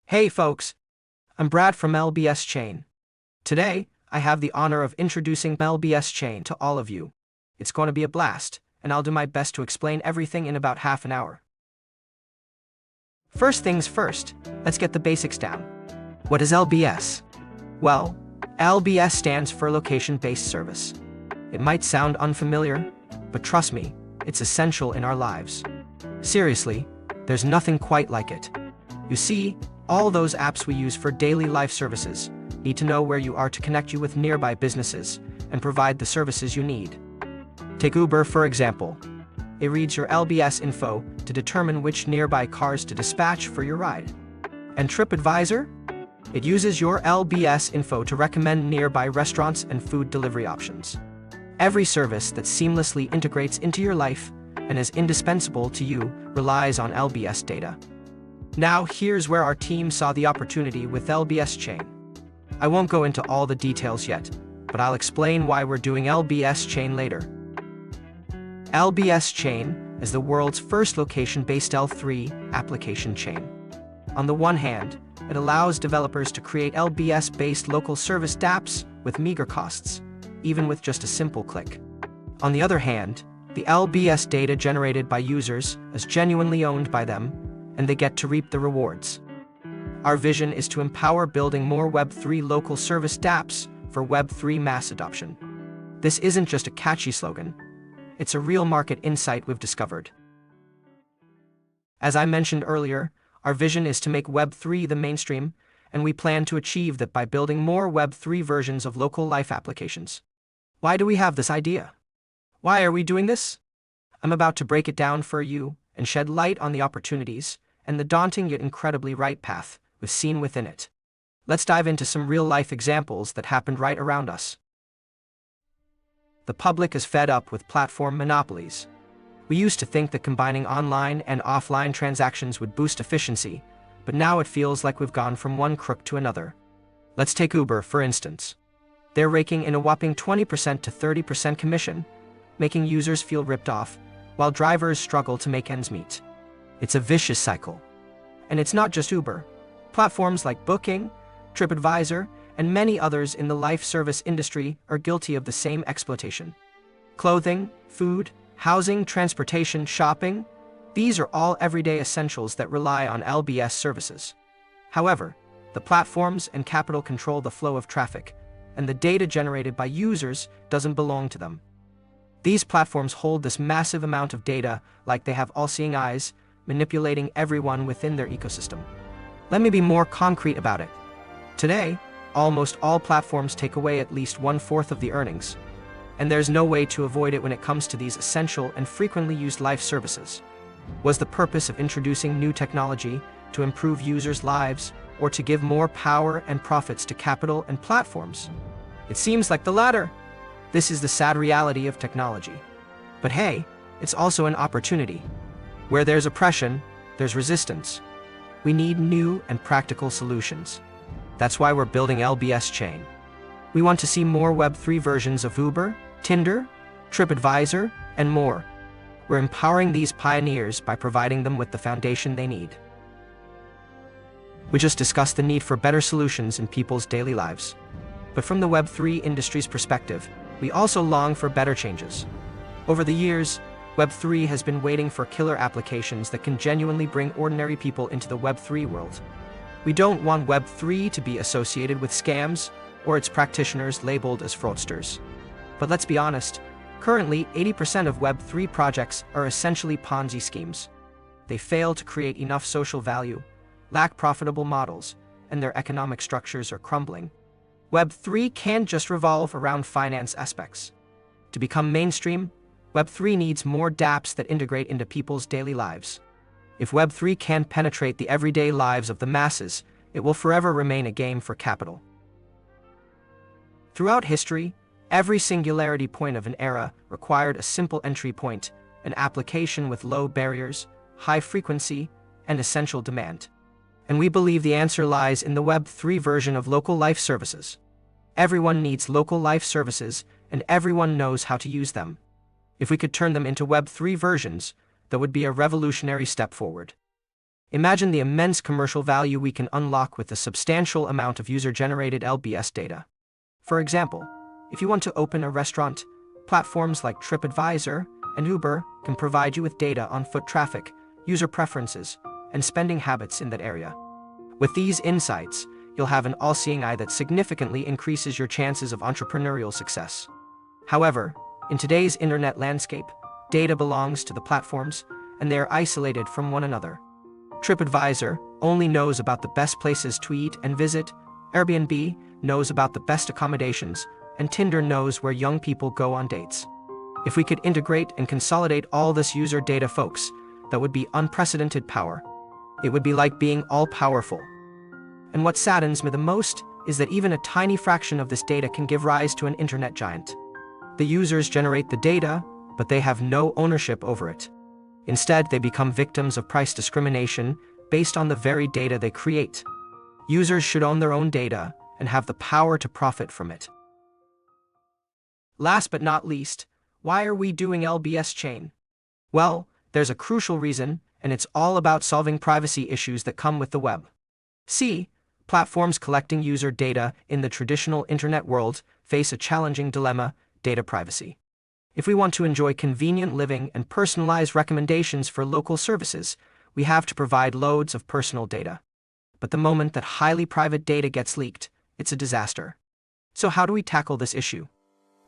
Hey folks, I'm Brad from LBSChain. Today, I have the honor of introducing LBSChain to all of you. It's going to be a blast, and I'll do my best to explain everything in about half an hour. First things first, let's get the basics down. What is LBS? Well, LBS stands for Location-Based Service. It might sound unfamiliar, but trust me, it's essential in our lives. Seriously, there's nothing quite like it. You see, all those apps we use for daily life services need to know where you are to connect you with nearby businesses and provide the services you need. Take Uber, for example. It reads your LBS info to determine which nearby cars to dispatch for your ride. And TripAdvisor? It uses your LBS info to recommend nearby restaurants and food delivery options. Every service that seamlessly integrates into your life and is indispensable to you relies on LBS data. Now here's where our team saw the opportunity with LBSChain. I won't go into all the details yet, but I'll explain why we're doing LBSChain later. LBSChain is the world's first location-based L3 application chain. On the one hand, it allows developers to create LBS-based local service dApps with meager costs, even with just a simple click. On the other hand, the LBS data generated by users is genuinely owned by them, and they get to reap the rewards. Our vision is to empower building more Web3 local service dApps for Web3 mass adoption. This isn't just a catchy slogan, it's a real market insight we've discovered. As I mentioned earlier, our vision is to make Web3 the mainstream, and we plan to achieve that by building more Web3 versions of local life applications. Why do we have this idea? Why are we doing this? I'm about to break it down for you and shed light on the opportunities and the daunting yet incredibly right path we've seen within it. Let's dive into some real-life examples that happened right around us. The public is fed up with platform monopolies. We used to think that combining online and offline transactions would boost efficiency, but now it feels like we've gone from one crook to another. Let's take Uber, for instance. They're raking in a whopping 20% to 30% commission, making users feel ripped off, while drivers struggle to make ends meet. It's a vicious cycle. And it's not just Uber. Platforms like Booking, TripAdvisor, and many others in the life service industry are guilty of the same exploitation. Clothing, food, housing, transportation, shopping, these are all everyday essentials that rely on LBS services. However, the platforms and capital control the flow of traffic, and the data generated by users doesn't belong to them. These platforms hold this massive amount of data like they have all-seeing eyes, manipulating everyone within their ecosystem. Let me be more concrete about it. Today, almost all platforms take away at least 1/4 of the earnings, and there's no way to avoid it when it comes to these essential and frequently used life services. Was the purpose of introducing new technology to improve users' lives or to give more power and profits to capital and platforms? It seems like the latter. This is the sad reality of technology. But hey, it's also an opportunity. Where there's oppression, there's resistance. We need new and practical solutions. That's why we're building LBSChain. We want to see more Web3 versions of Uber, Tinder, TripAdvisor, and more. We're empowering these pioneers by providing them with the foundation they need. We just discussed the need for better solutions in people's daily lives. But from the Web3 industry's perspective, we also long for better changes. Over the years, Web3 has been waiting for killer applications that can genuinely bring ordinary people into the Web3 world. We don't want Web3 to be associated with scams or its practitioners labeled as fraudsters. But let's be honest, currently 80% of Web3 projects are essentially Ponzi schemes. They fail to create enough social value, lack profitable models, and their economic structures are crumbling. Web3 can't just revolve around finance aspects. To become mainstream, Web3 needs more dApps that integrate into people's daily lives. If Web3 can't penetrate the everyday lives of the masses, it will forever remain a game for capital. Throughout history, every singularity point of an era required a simple entry point, an application with low barriers, high frequency, and essential demand. And we believe the answer lies in the Web3 version of local life services. Everyone needs local life services, and everyone knows how to use them. If we could turn them into Web3 versions, that would be a revolutionary step forward. Imagine the immense commercial value we can unlock with the substantial amount of user-generated LBS data. For example, if you want to open a restaurant, platforms like TripAdvisor and Uber can provide you with data on foot traffic, user preferences, and spending habits in that area. With these insights, you'll have an all-seeing eye that significantly increases your chances of entrepreneurial success. However, in today's internet landscape, data belongs to the platforms, and they are isolated from one another. TripAdvisor only knows about the best places to eat and visit, Airbnb knows about the best accommodations, and Tinder knows where young people go on dates. If we could integrate and consolidate all this user data, folks, that would be unprecedented power. It would be like being all-powerful. And what saddens me the most is that even a tiny fraction of this data can give rise to an internet giant. The users generate the data, but they have no ownership over it. Instead, they become victims of price discrimination based on the very data they create. Users should own their own data and have the power to profit from it. Last but not least, why are we doing LBSChain? Well, there's a crucial reason, and it's all about solving privacy issues that come with the web. See, platforms collecting user data in the traditional internet world face a challenging dilemma: data privacy. If we want to enjoy convenient living and personalized recommendations for local services, we have to provide loads of personal data. But the moment that highly private data gets leaked, it's a disaster. So how do we tackle this issue?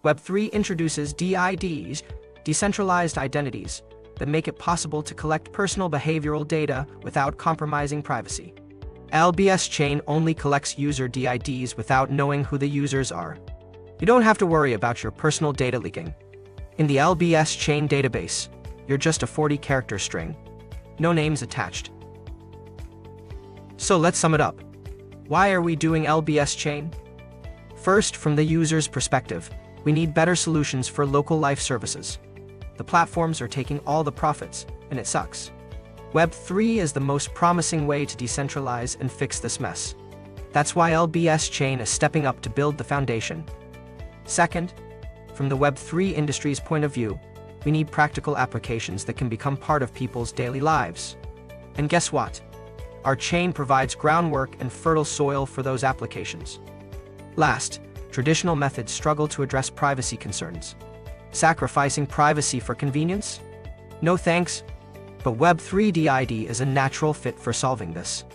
Web3 introduces DIDs, decentralized identities, that make it possible to collect personal behavioral data without compromising privacy. LBSChain only collects user DIDs without knowing who the users are. You don't have to worry about your personal data leaking. In the LBSChain database, you're just a 40-character string. No names attached. So let's sum it up. Why are we doing LBSChain? First, from the user's perspective, we need better solutions for local life services. The platforms are taking all the profits, and it sucks. Web3 is the most promising way to decentralize and fix this mess. That's why LBSChain is stepping up to build the foundation. Second, from the Web3 industry's point of view, we need practical applications that can become part of people's daily lives. And guess what? Our chain provides groundwork and fertile soil for those applications. Last, traditional methods struggle to address privacy concerns. Sacrificing privacy for convenience? No thanks. But Web3 DID is a natural fit for solving this.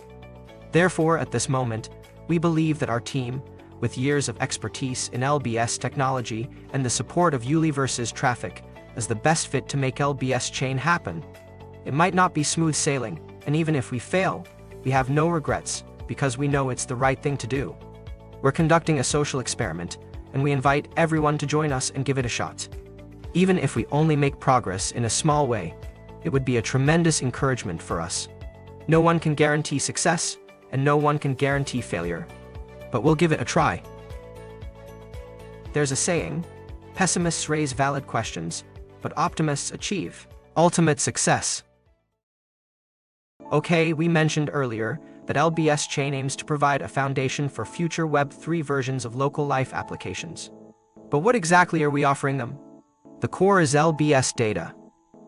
Therefore, at this moment, we believe that our team, with years of expertise in LBS technology and the support of Uliverse's traffic, is the best fit to make LBSChain happen. It might not be smooth sailing, and even if we fail, we have no regrets, because we know it's the right thing to do. We're conducting a social experiment, and we invite everyone to join us and give it a shot. Even if we only make progress in a small way, it would be a tremendous encouragement for us. No one can guarantee success, and no one can guarantee failure. But we'll give it a try. There's a saying, pessimists raise valid questions, but optimists achieve ultimate success. Okay, we mentioned earlier that LBSChain aims to provide a foundation for future Web3 versions of local life applications. But what exactly are we offering them? The core is LBSdata.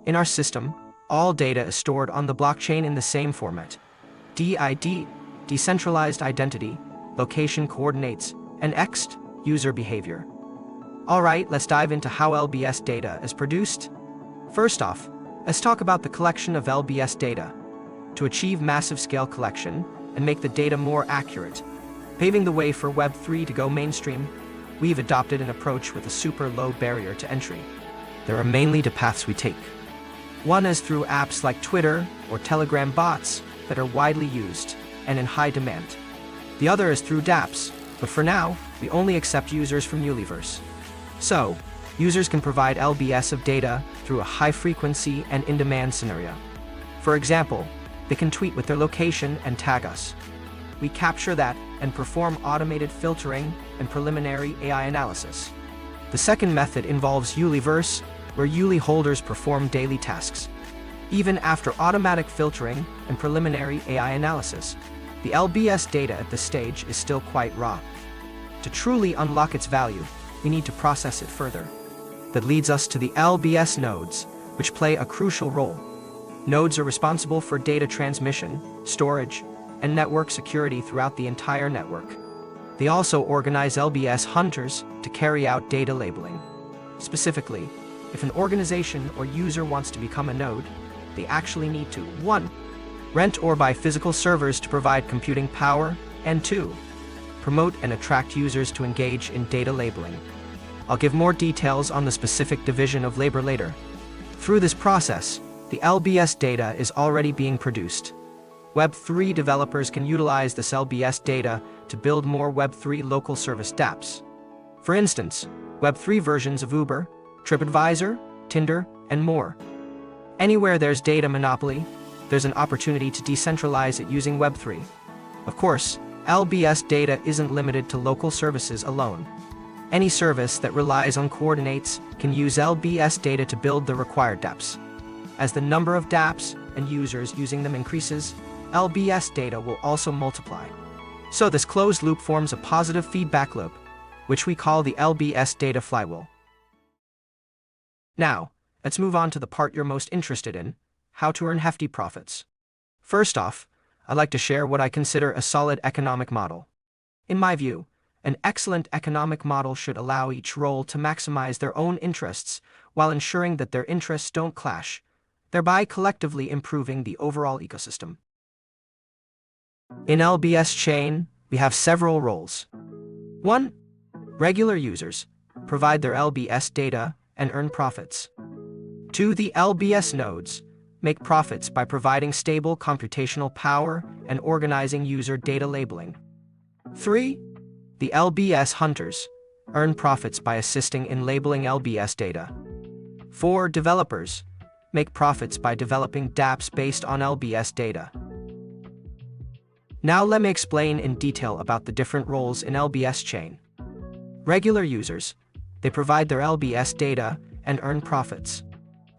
In our system, all data is stored on the blockchain in the same format: DID, decentralized identity, location coordinates, and X, user behavior. Alright, let's dive into how LBSdata is produced. First off, let's talk about the collection of LBSdata. To achieve massive scale collection and make the data more accurate, paving the way for Web3 to go mainstream, we've adopted an approach with a super low barrier to entry. There are mainly two paths we take. One is through apps like Twitter or Telegram bots that are widely used and in high demand. The other is through dApps, but for now, we only accept users from Uliverse. So, users can provide LBS of data through a high-frequency and in-demand scenario. For example, they can tweet with their location and tag us. We capture that and perform automated filtering and preliminary AI analysis. The second method involves Uliverse, where Uli holders perform daily tasks. Even after automatic filtering and preliminary AI analysis, the LBS data at this stage is still quite raw. To truly unlock its value, we need to process it further. That leads us to the LBS nodes, which play a crucial role. Nodes are responsible for data transmission, storage, and network security throughout the entire network. They also organize LBS hunters to carry out data labeling. Specifically, if an organization or user wants to become a node, they actually need to 1. Rent or buy physical servers to provide computing power, and 2. Promote and attract users to engage in data labeling. I'll give more details on the specific division of labor later. Through this process, the LBS data is already being produced. Web3 developers can utilize this LBS data to build more Web3 local service dApps. For instance, Web3 versions of Uber, TripAdvisor, Tinder, and more. Anywhere there's data monopoly, there's an opportunity to decentralize it using Web3. Of course, LBS data isn't limited to local services alone. Any service that relies on coordinates can use LBS data to build the required dApps. As the number of dApps and users using them increases, LBS data will also multiply. So this closed loop forms a positive feedback loop, which we call the LBS data flywheel. Now, let's move on to the part you're most interested in, how to earn hefty profits. First off, I'd like to share what I consider a solid economic model. In my view, an excellent economic model should allow each role to maximize their own interests while ensuring that their interests don't clash, thereby collectively improving the overall ecosystem. In LBSChain, we have several roles. 1. Regular users provide their LBS data and earn profits. 2. The LBS nodes make profits by providing stable computational power and organizing user data labeling. 3. The LBS hunters earn profits by assisting in labeling LBS data. 4. Developers make profits by developing dApps based on LBS data. Now let me explain in detail about the different roles in LBSChain. Regular users, they provide their LBS data and earn profits.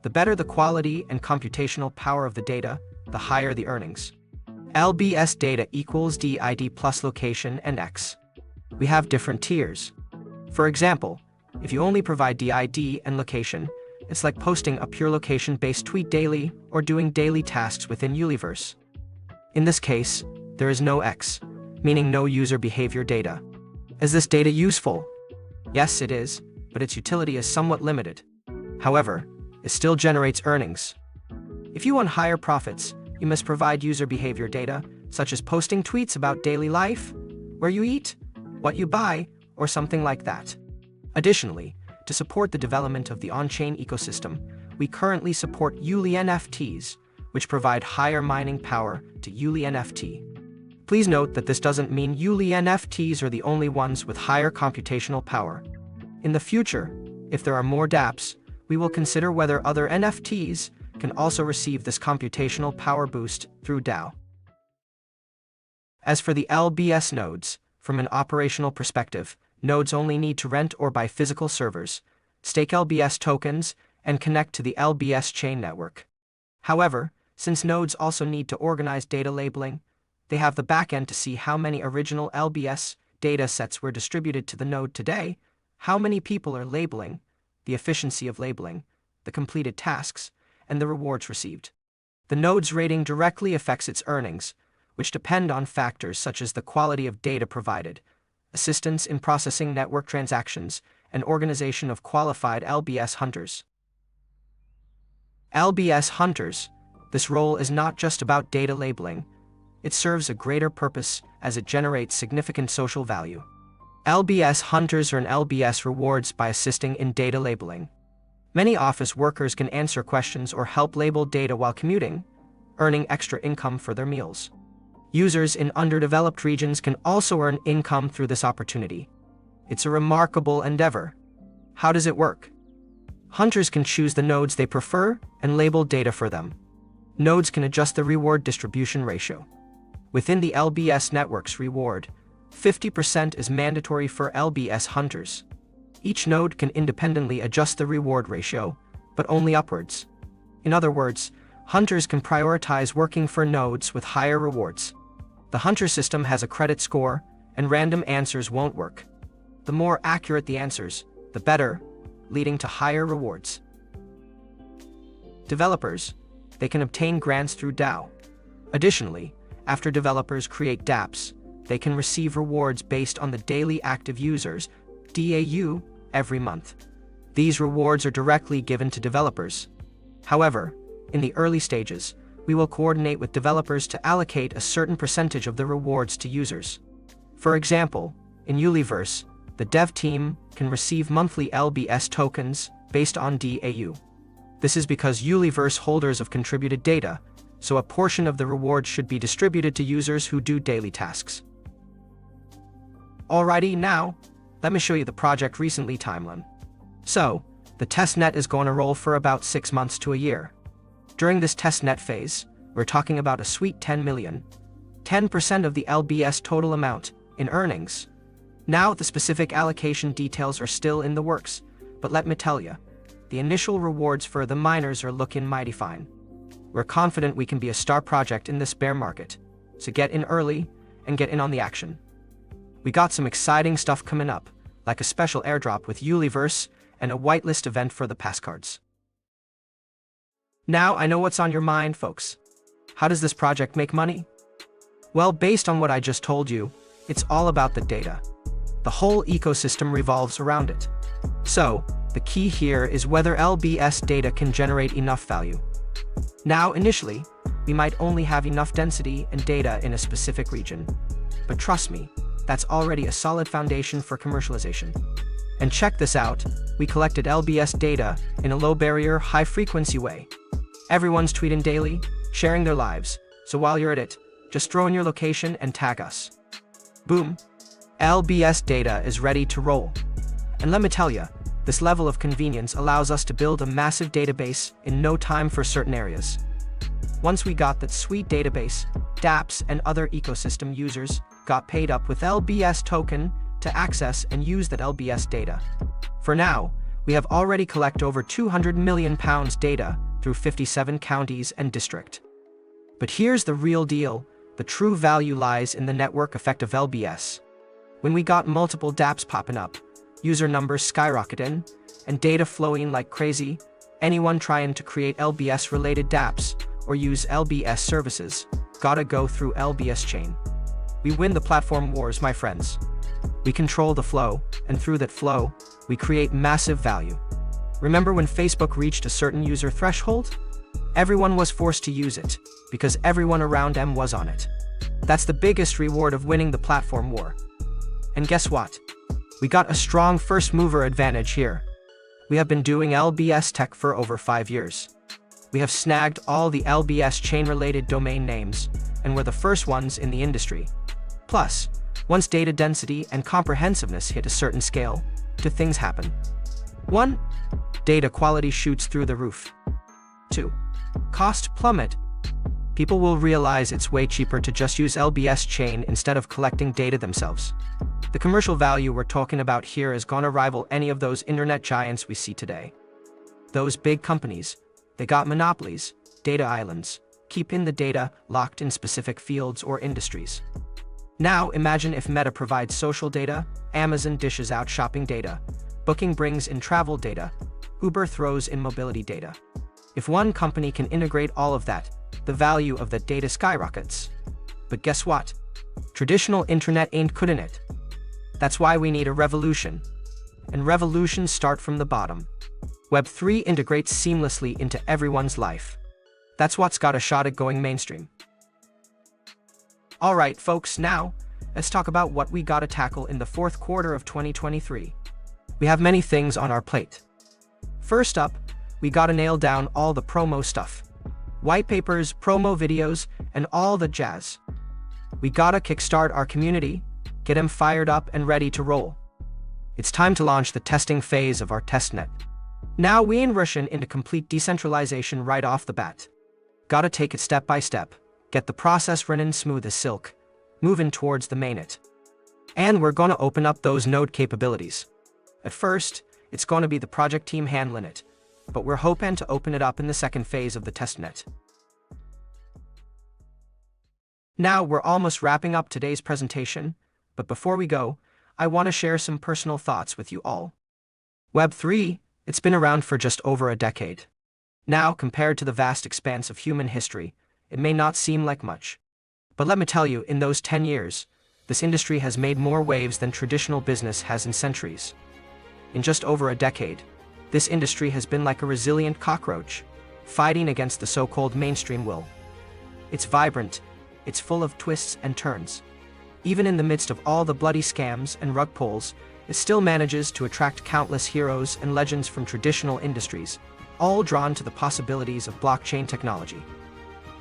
The better the quality and computational power of the data, the higher the earnings. LBS data equals DID plus location and X. We have different tiers. For example, if you only provide DID and location, it's like posting a pure location-based tweet daily or doing daily tasks within Uliverse. In this case, there is no X, meaning no user behavior data. Is this data useful? Yes, it is, but its utility is somewhat limited. However, it still generates earnings. If you want higher profits, you must provide user behavior data, such as posting tweets about daily life, where you eat, what you buy, or something like that. Additionally, to support the development of the on-chain ecosystem, we currently support Uli NFTs, which provide higher mining power to Uli NFT. Please note that this doesn't mean Uli NFTs are the only ones with higher computational power. In the future, if there are more dApps, we will consider whether other NFTs can also receive this computational power boost through DAO. As for the LBS nodes, from an operational perspective, nodes only need to rent or buy physical servers, stake LBS tokens, and connect to the LBSChain network. However, since nodes also need to organize data labeling, they have the backend to see how many original LBS data sets were distributed to the node today, how many people are labeling, the efficiency of labeling, the completed tasks, and the rewards received. The node's rating directly affects its earnings, which depend on factors such as the quality of data provided, assistance in processing network transactions, and organization of qualified LBS hunters. LBS hunters, this role is not just about data labeling, it serves a greater purpose as it generates significant social value. LBS hunters earn LBS rewards by assisting in data labeling. Many office workers can answer questions or help label data while commuting, earning extra income for their meals. Users in underdeveloped regions can also earn income through this opportunity. It's a remarkable endeavor. How does it work? Hunters can choose the nodes they prefer and label data for them. Nodes can adjust the reward distribution ratio. Within the LBS network's reward, 50% is mandatory for LBS hunters. Each node can independently adjust the reward ratio, but only upwards. In other words, hunters can prioritize working for nodes with higher rewards. The hunter system has a credit score, and random answers won't work. The more accurate the answers, the better, leading to higher rewards. Developers, they can obtain grants through DAO. Additionally, after developers create dApps, they can receive rewards based on the daily active users, DAU, every month. These rewards are directly given to developers. However, in the early stages, we will coordinate with developers to allocate a certain percentage of the rewards to users. For example, in Uliverse, the dev team can receive monthly LBS tokens based on DAU. This is because Uliverse holders of contributed data, so a portion of the reward should be distributed to users who do daily tasks. Alrighty, now, let me show you the project recently timeline. So, the testnet is going to roll for about 6 months to a year. During this testnet phase, we're talking about a sweet 10 million, 10% of the LBS total amount, in earnings. Now, the specific allocation details are still in the works, but let me tell you, the initial rewards for the miners are looking mighty fine. We're confident we can be a star project in this bear market, so get in early and get in on the action. We got some exciting stuff coming up, like a special airdrop with Uliverse and a whitelist event for the pass cards. Now I know what's on your mind, folks. How does this project make money? Well, based on what I just told you, it's all about the data. The whole ecosystem revolves around it. So, the key here is whether LBSdata can generate enough value. Now, initially, we might only have enough density and data in a specific region. But trust me, that's already a solid foundation for commercialization. And check this out, we collected LBSdata in a low-barrier, high-frequency way. Everyone's tweeting daily, sharing their lives, so while you're at it, just throw in your location and tag us. Boom! LBSdata is ready to roll. And let me tell you, this level of convenience allows us to build a massive database in no time for certain areas. Once we got that sweet database, dApps and other ecosystem users got paid up with LBS token to access and use that LBS data. For now, we have already collected over £200 million data through 57 counties and districts. But here's the real deal, the true value lies in the network effect of LBS. When we got multiple dApps popping up, user numbers skyrocketing, and data flowing like crazy, anyone trying to create LBS-related dApps or use LBS services gotta go through LBSChain. We win the platform wars, my friends. We control the flow, and through that flow, we create massive value. Remember when Facebook reached a certain user threshold? Everyone was forced to use it, because everyone around them was on it. That's the biggest reward of winning the platform war. And guess what? We got a strong first mover advantage here. We have been doing LBS tech for over 5 years. We have snagged all the LBSChain related domain names, and we're the first ones in the industry. Plus, once data density and comprehensiveness hit a certain scale, two things happen. 1. Data quality shoots through the roof. 2. Cost plummet. People will realize it's way cheaper to just use LBSChain instead of collecting data themselves. The commercial value we're talking about here is gonna rival any of those internet giants we see today. Those big companies, they got monopolies, data islands, keeping the data locked in specific fields or industries. Now imagine if Meta provides social data, Amazon dishes out shopping data, Booking brings in travel data, Uber throws in mobility data. If one company can integrate all of that, the value of that data skyrockets. But guess what? Traditional internet ain't cutting it. That's why we need a revolution. And revolutions start from the bottom. Web3 integrates seamlessly into everyone's life. That's what's got a shot at going mainstream. Alright folks, now, let's talk about what we gotta tackle in the fourth quarter of 2023. We have many things on our plate. First up, we gotta nail down all the promo stuff. White papers, promo videos, and all the jazz. We gotta kickstart our community, get them fired up and ready to roll. It's time to launch the testing phase of our testnet. Now we ain't rushing into complete decentralization right off the bat. Gotta take it step by step, get the process running smooth as silk, moving towards the mainnet. And we're gonna open up those node capabilities. At first, it's gonna be the project team handling it, but we're hoping to open it up in the second phase of the testnet. Now we're almost wrapping up today's presentation, but before we go, I want to share some personal thoughts with you all. Web3, it's been around for just over a decade. Now, compared to the vast expanse of human history, it may not seem like much. But let me tell you, in those 10 years, this industry has made more waves than traditional business has in centuries. In just over a decade, this industry has been like a resilient cockroach, fighting against the so-called mainstream will. It's vibrant, it's full of twists and turns. Even in the midst of all the bloody scams and rug pulls, it still manages to attract countless heroes and legends from traditional industries, all drawn to the possibilities of blockchain technology.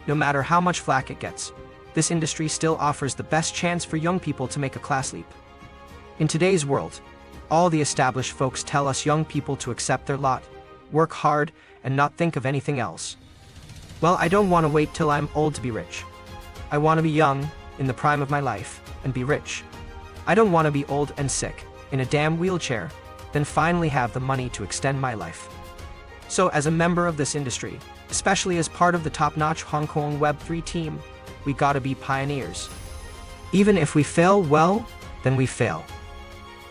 No matter how much flack it gets, this industry still offers the best chance for young people to make a class leap. In today's world, all the established folks tell us young people to accept their lot, work hard, and not think of anything else. Well, I don't want to wait till I'm old to be rich. I want to be young, in the prime of my life, and be rich. I don't want to be old and sick, in a damn wheelchair, then finally have the money to extend my life. So as a member of this industry, especially as part of the top-notch Hong Kong Web3 team, we gotta be pioneers. Even if we fail, well, then we fail.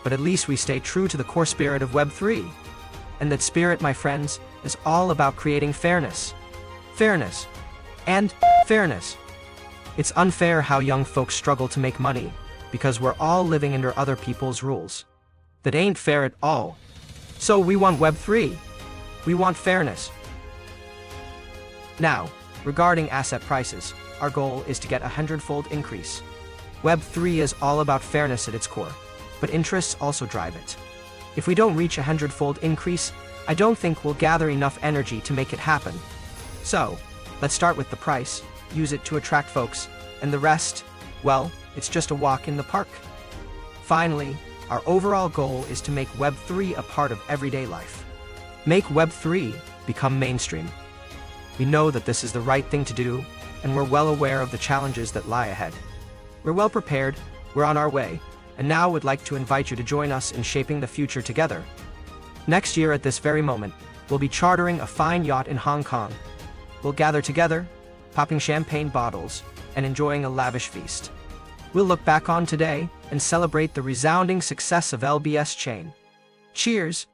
But at least we stay true to the core spirit of Web3. And that spirit, my friends, is all about creating fairness. Fairness. And fairness. It's unfair how young folks struggle to make money, because we're all living under other people's rules. That ain't fair at all. So we want Web3. We want fairness. Now, regarding asset prices, our goal is to get a 100-fold increase. Web3 is all about fairness at its core, but interests also drive it. If we don't reach a 100-fold increase, I don't think we'll gather enough energy to make it happen. So, let's start with the price, use it to attract folks, and the rest, well, it's just a walk in the park. Finally, our overall goal is to make Web3 a part of everyday life. Make Web3 become mainstream. We know that this is the right thing to do, and we're well aware of the challenges that lie ahead. We're well prepared, we're on our way, and now would like to invite you to join us in shaping the future together. Next year at this very moment, we'll be chartering a fine yacht in Hong Kong. We'll gather together, popping champagne bottles, and enjoying a lavish feast. We'll look back on today and celebrate the resounding success of LBSChain. Cheers!